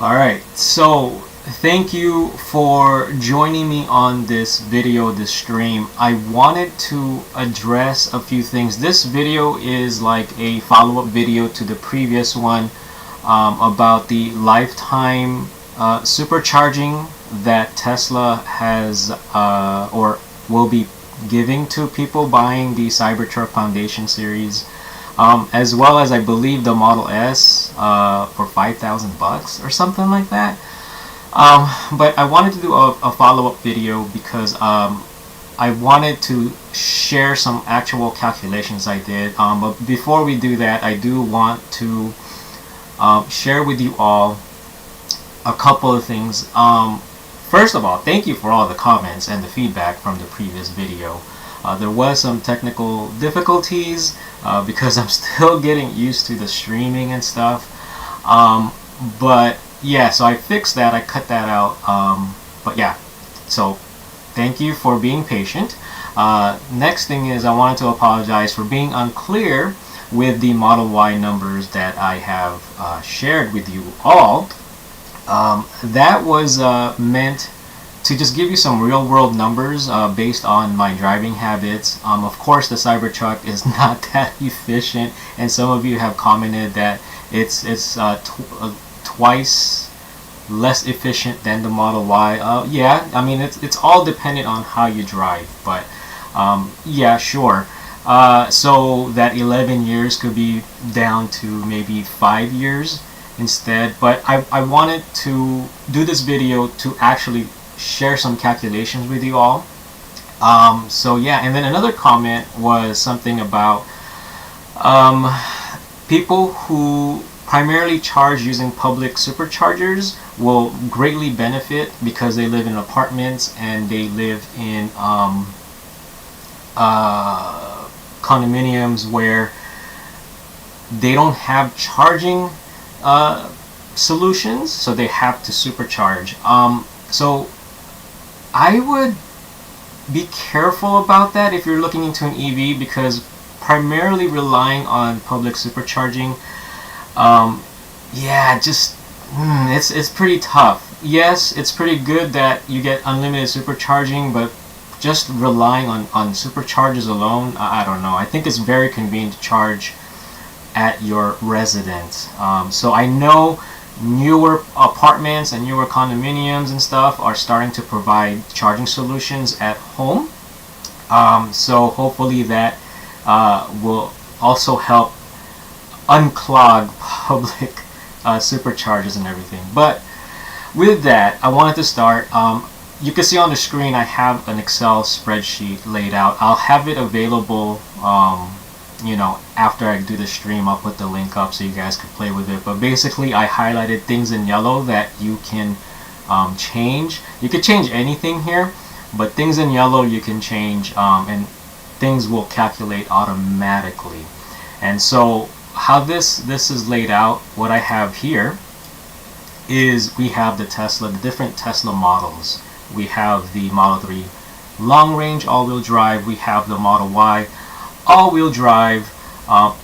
Alright, so thank you for joining me on this video, this stream. I wanted to address a few things. This video is like a follow-up video to the previous one about the lifetime supercharging that Tesla has or will be giving to people buying the Cybertruck Foundation series. As well as I believe the Model S for $5,000 or something like that. But I wanted to do a follow-up video because I wanted to share some actual calculations I did. But before we do that, I do want to share with you all a couple of things. First of all, thank you for all the comments and the feedback from the previous video. There was some technical difficulties because I'm still getting used to the streaming and stuff. But yeah, so I fixed that. I cut that out. But yeah, so thank you for being patient. Next thing is I wanted to apologize for being unclear with the Model Y numbers that I have shared with you all. That was meant to just give you some real-world numbers based on my driving habits. Of course, the Cybertruck is not that efficient, and some of you have commented that it's twice less efficient than the Model Y. Yeah, I mean it's all dependent on how you drive, but yeah, sure. So that 11 years could be down to maybe 5 years instead. But I wanted to do this video to actually share some calculations with you all. So yeah, and then another comment was something about people who primarily charge using public superchargers will greatly benefit because they live in apartments and they live in condominiums where they don't have charging solutions, so they have to supercharge. So I would be careful about that if you're looking into an EV, because primarily relying on public supercharging, yeah, just it's pretty tough. Yes, it's pretty good that you get unlimited supercharging, but just relying on superchargers alone, I don't know. I think it's very convenient to charge at your residence. So I know newer apartments and newer condominiums and stuff are starting to provide charging solutions at home. So hopefully that will also help unclog public superchargers and everything. But with that, I wanted to start. You can see on the screen I have an Excel spreadsheet laid out. I'll have it available you know, after I do the stream. I'll put the link up so you guys can play with it. But basically I highlighted things in yellow that you can change. You could change anything here, but things in yellow you can change, and things will calculate automatically. And so how this is laid out, what I have here is we have the different Tesla models. We have the Model 3 long range all-wheel drive, we have the Model Y all-wheel drive,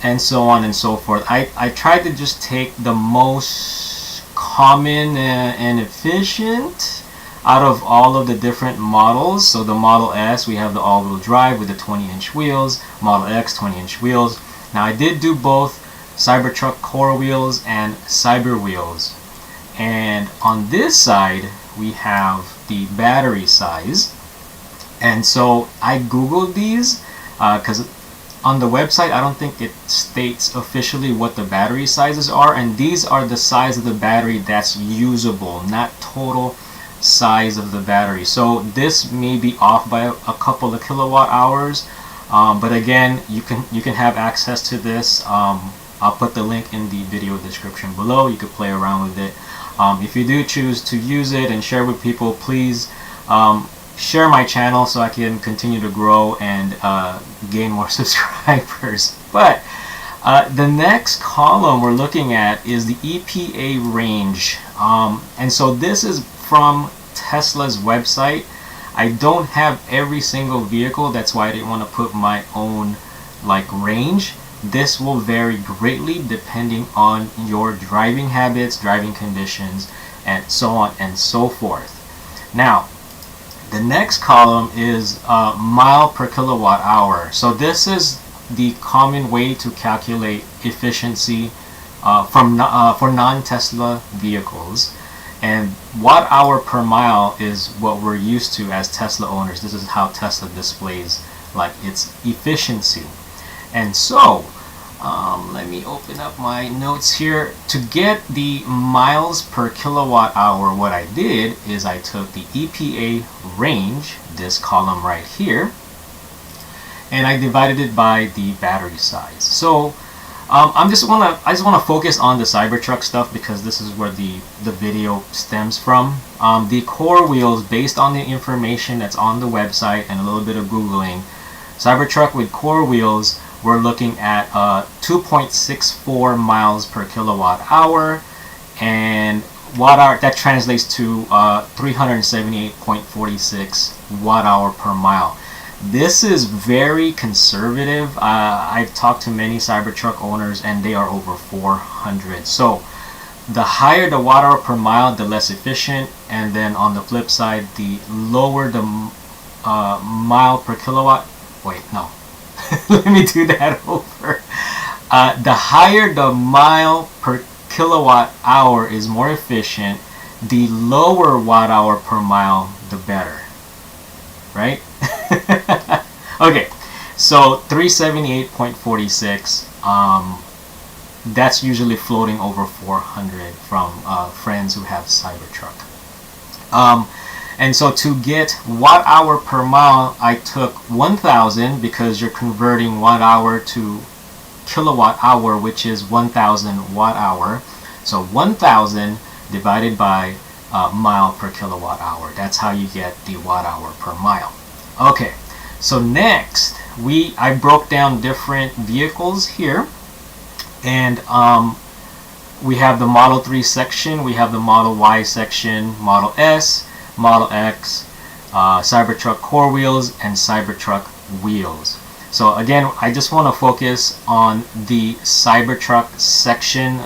and so on and so forth. I tried to just take the most common and efficient out of all of the different models. So the Model S, we have the all-wheel drive with the 20-inch wheels, Model X 20-inch wheels. Now I did do both Cybertruck core wheels and Cyber wheels. And on this side we have the battery size. And so I googled these because on the website I don't think it states officially what the battery sizes are, and these are the size of the battery that's usable, not total size of the battery. So this may be off by a couple of kilowatt hours, but again, you can have access to this. I'll put the link in the video description below. You could play around with it. If you do choose to use it and share with people, please share my channel so I can continue to grow and gain more subscribers. But the next column we're looking at is the EPA range, and so this is from Tesla's website. I don't have every single vehicle, that's why I didn't want to put my own like range. This will vary greatly depending on your driving habits, driving conditions, and so on and so forth. Now, the next column is mile per kilowatt hour. So this is the common way to calculate efficiency for non-Tesla vehicles. And watt hour per mile is what we're used to as Tesla owners. This is how Tesla displays like its efficiency. And so let me open up my notes here. To get the miles per kilowatt hour, what I did is I took the EPA range, this column right here, and I divided it by the battery size. So I just want to focus on the Cybertruck stuff because this is where the video stems from. The core wheels, based on the information that's on the website and a little bit of Googling, Cybertruck with core wheels, we're looking at 2.64 miles per kilowatt hour, and watt hour, that translates to 378.46 watt hour per mile. This is very conservative. I've talked to many Cybertruck owners and they are over 400. So the higher the watt hour per mile, the less efficient, and then on the flip side, the lower the mile per kilowatt. Wait, no. Let me do that over. The higher the mile per kilowatt hour is more efficient, the lower watt hour per mile, the better. Right? Okay, so 378.46, that's usually floating over 400 from friends who have Cybertruck. And so to get watt hour per mile, I took 1,000 because you're converting watt hour to kilowatt hour, which is 1,000 watt hour. So 1,000 divided by mile per kilowatt hour. That's how you get the watt hour per mile. Okay, so next I broke down different vehicles here, and we have the Model 3 section, we have the Model Y section, Model S, Model X, Cybertruck core wheels, and Cybertruck wheels. So again, I just want to focus on the Cybertruck section.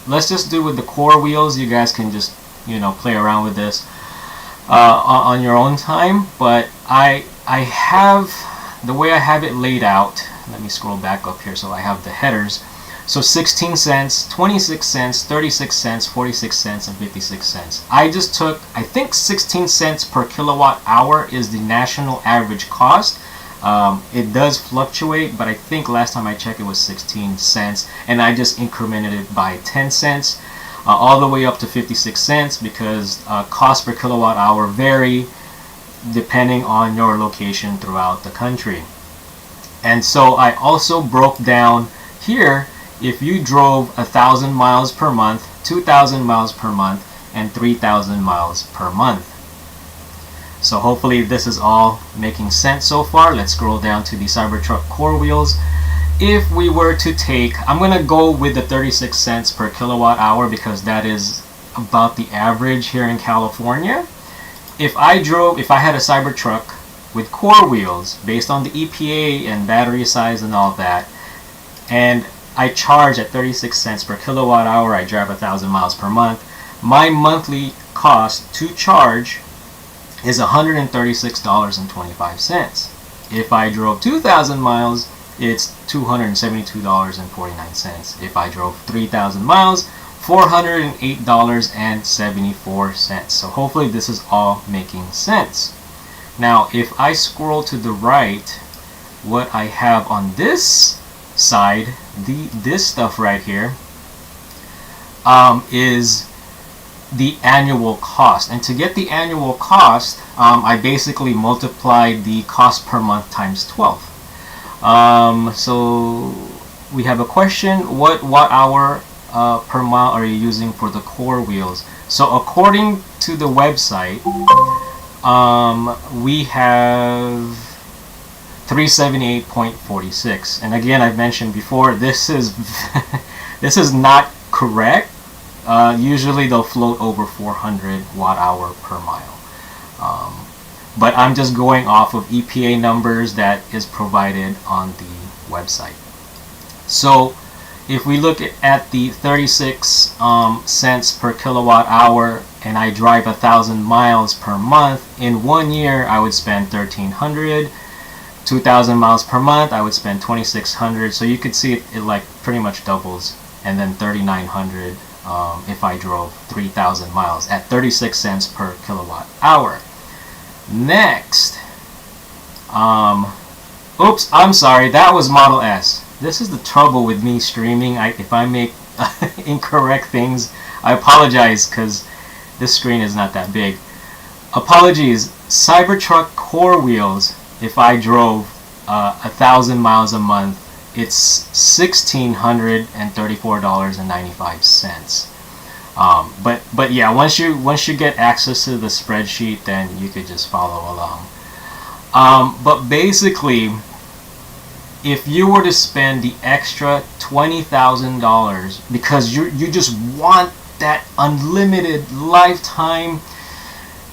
Let's just do with the core wheels. You guys can just, play around with this on your own time. But I have, the way I have it laid out, let me scroll back up here so I have the headers. So 16 cents, 26 cents, 36 cents, 46 cents, and 56 cents. I just took, I think 16 cents per kilowatt hour is the national average cost. It does fluctuate, but I think last time I checked it was 16 cents, and I just incremented it by 10 cents all the way up to 56 cents because cost per kilowatt hour vary depending on your location throughout the country. And so I also broke down here if you drove 1,000 miles per month, 2,000 miles per month, and 3,000 miles per month. So hopefully this is all making sense so far. Let's scroll down to the Cybertruck core wheels. If we were to take, I'm going to go with the 36 cents per kilowatt hour because that is about the average here in California. If I had a Cybertruck with core wheels based on the EPA and battery size and all that, and I charge at 36 cents per kilowatt hour, I drive 1,000 miles per month, my monthly cost to charge is $136.25. If I drove 2,000 miles, it's $272.49. If I drove 3,000 miles, $408.74. So hopefully this is all making sense. Now, if I scroll to the right, what I have on this side, this stuff right here, is the annual cost. And to get the annual cost, I basically multiplied the cost per month times 12. So we have a question: what watt hour per mile are you using for the core wheels? So according to the website, we have 378.46, and again, I've mentioned before, this is this is not correct. Usually they'll float over 400 watt hour per mile, but I'm just going off of EPA numbers that is provided on the website. So if we look at the 36 cents per kilowatt hour, and I drive 1,000 miles per month, in 1 year I would spend 1,300. 2,000 miles per month, I would spend 2,600. So you could see it like pretty much doubles, and then 3,900 if I drove 3,000 miles at 36 cents per kilowatt hour. Next, oops, I'm sorry, that was Model S. This is the trouble with me streaming. If I make incorrect things, I apologize, because this screen is not that big. Apologies. Cybertruck core wheels, if I drove 1,000 miles a month, it's $1,634.95. But yeah, once you get access to the spreadsheet, then you could just follow along. But basically, if you were to spend the extra $20,000 because you just want that unlimited lifetime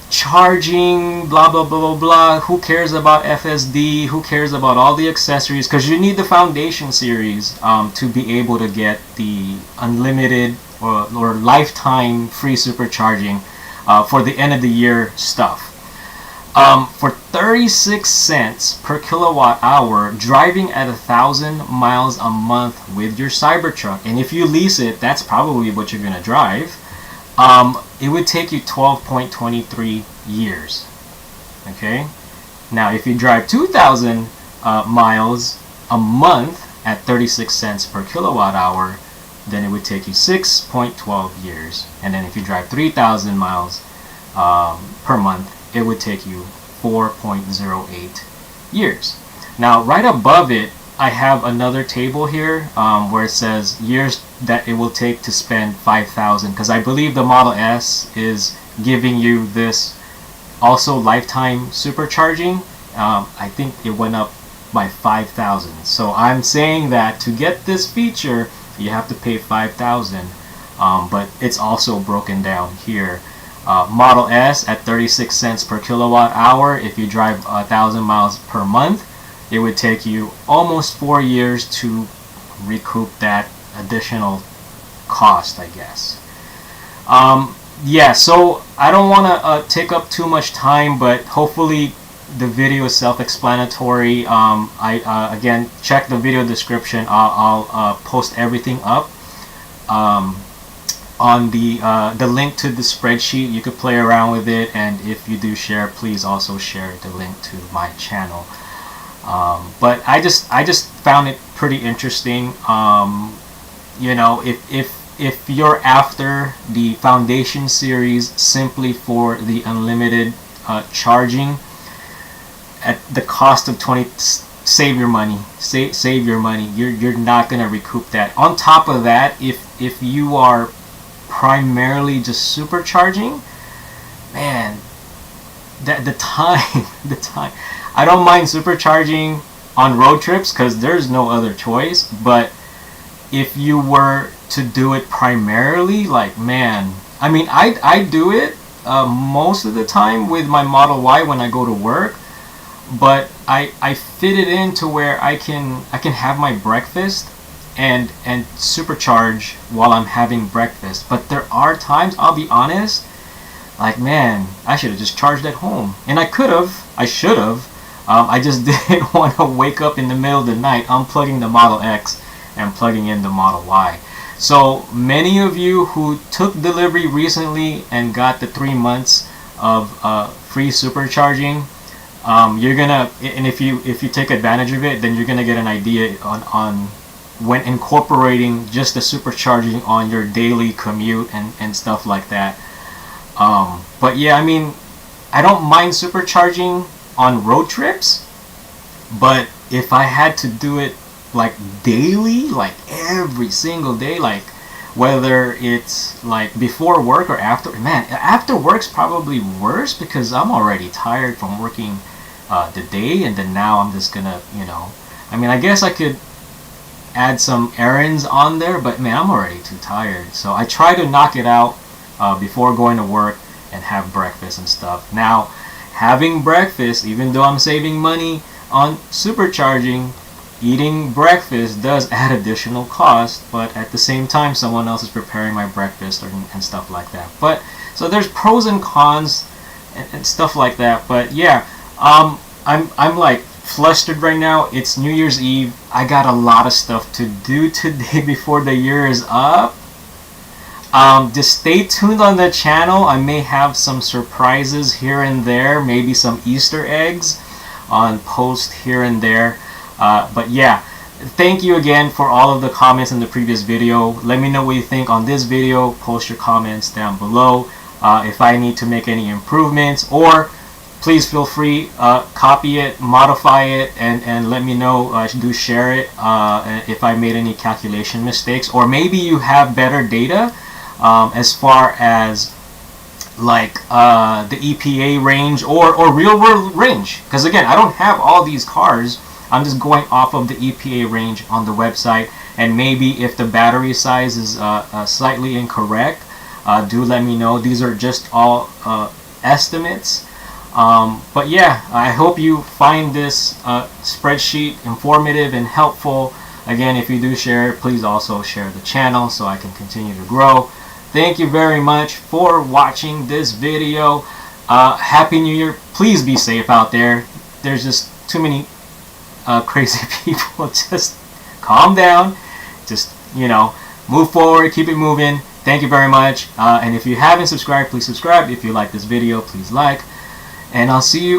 charging, blah blah blah blah blah, who cares about FSD, who cares about all the accessories, because you need the Foundation series to be able to get the unlimited or lifetime free supercharging for the end of the year stuff. For 36 cents per kilowatt hour, driving at 1,000 miles a month with your Cybertruck, and if you lease it, that's probably what you're gonna drive. It would take you 12.23 years. Okay. Now, if you drive 2,000 miles a month at 36 cents per kilowatt hour, then it would take you 6.12 years. And then if you drive 3,000 miles per month, it would take you 4.08 years. Now, right above it, I have another table here where it says years that it will take to spend 5,000, because I believe the Model S is giving you this also lifetime supercharging. I think it went up by 5,000. So I'm saying that to get this feature, you have to pay 5,000, but it's also broken down here. Model S at 36 cents per kilowatt hour. If you drive 1,000 miles per month, it would take you almost 4 years to recoup that additional cost, I guess. Yeah, so I don't want to take up too much time, but hopefully the video is self-explanatory. Again, check the video description. I'll post everything up on the link to the spreadsheet. You could play around with it, and if you do share, please also share the link to my channel. But I just found it pretty interesting. You know, if you're after the Foundation series simply for the unlimited charging at the cost of 20, save your money. Save your money. You're not gonna recoup that. On top of that, if you are primarily just supercharging, man, the time. I don't mind supercharging on road trips because there's no other choice, but if you were to do it primarily, like, man, I mean, I do it most of the time with my Model Y when I go to work, but I fit it in to where I can have my breakfast and supercharge while I'm having breakfast. But there are times, I'll be honest, like, man, I should have just charged at home, and I should have. I just didn't want to wake up in the middle of the night unplugging the Model X and plugging in the Model Y. So many of you who took delivery recently and got the 3 months of free supercharging, you're gonna, and if you take advantage of it, then you're gonna get an idea on when incorporating just the supercharging on your daily commute and stuff like that. But yeah, I mean, I don't mind supercharging on road trips, but if I had to do it like daily, like every single day, like whether it's like before work or after, man, after work's probably worse because I'm already tired from working the day, and then now I'm just gonna, you know, I mean, I guess I could add some errands on there, but man, I'm already too tired. So I try to knock it out before going to work and have breakfast and stuff. Now, having breakfast, even though I'm saving money on supercharging, eating breakfast does add additional cost, but at the same time someone else is preparing my breakfast and stuff like that. But so there's pros and cons and stuff like that. But yeah, I'm like flustered right now. It's New Year's Eve. I got a lot of stuff to do today before the year is up. Just stay tuned on the channel. I may have some surprises here and there, maybe some Easter eggs on post here and there. But yeah, thank you again for all of the comments in the previous video. Let me know what you think on this video. Post your comments down below. If I need to make any improvements, or please feel free, copy it, modify it, and let me know. Do share it if I made any calculation mistakes, or maybe you have better data as far as like the EPA range or real world range, because again, I don't have all these cars. I'm just going off of the EPA range on the website, and maybe if the battery size is slightly incorrect, do let me know. These are just all estimates. But yeah, I hope you find this spreadsheet informative and helpful. Again, if you do share it, please also share the channel so I can continue to grow. Thank you very much for watching this video. Happy New Year. Please be safe out there. There's just too many crazy people. Just calm down. Just, you know, move forward. Keep it moving. Thank you very much. And if you haven't subscribed, please subscribe. If you like this video, please like. And I'll see you